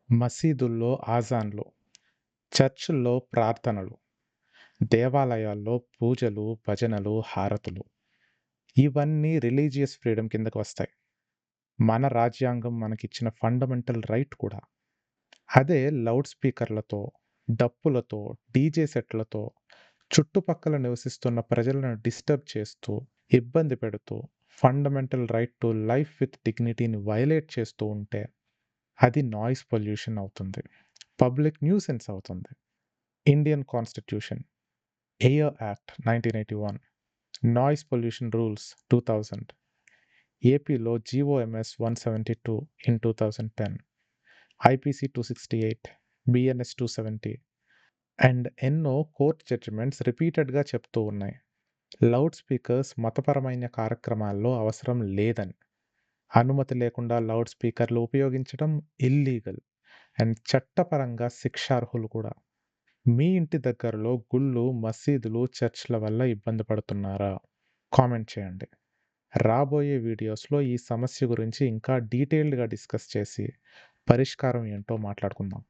మసీదుల్లో ఆజాన్లు, చర్చుల్లో ప్రార్థనలు, దేవాలయాల్లో పూజలు, భజనలు, హారతులు. ఇవన్నీ రిలీజియస్ ఫ్రీడమ్ కిందకు వస్తాయి. మన రాజ్యాంగం మనకిచ్చిన ఫండమెంటల్ రైట్ కూడా. అదే లౌడ్ స్పీకర్లతో, డప్పులతో, డీజే సెట్లతో చుట్టుపక్కల నివసిస్తున్న ప్రజలను డిస్టర్బ్ చేస్తూ, ఇబ్బంది పెడుతూ, fundamental right to life with డిగ్నిటీని వయలేట్ చేస్తూ ఉంటే అది నాయిస్ పొల్యూషన్ అవుతుంది. పబ్లిక్ న్యూసెన్స్ అవుతుంది. Indian constitution, air act 1981, noise pollution rules 2000, ఏపీలో GOMS 172 in 2010, IPC 268, BNS 270 and ఎన్నో కోర్ట్ జడ్జిమెంట్స్ రిపీటెడ్గా చెప్తూ ఉన్నాయి. లౌడ్ స్పీకర్స్ మతపరమైన కార్యక్రమాల్లో అవసరం లేదని. అనుమతి లేకుండా లౌడ్ స్పీకర్లు ఉపయోగించడం ఇల్లీగల్ అండ్ చట్టపరంగా శిక్షార్హులు కూడా. మీ ఇంటి దగ్గరలో గుళ్ళు, మసీదులు, చర్చ్ల వల్ల ఇబ్బంది పడుతున్నారా? కామెంట్ చేయండి. రాబోయే వీడియోస్లో ఈ సమస్య గురించి ఇంకా డీటెయిల్డ్గా డిస్కస్ చేసి పరిష్కారం ఏంటో మాట్లాడుకుందాం.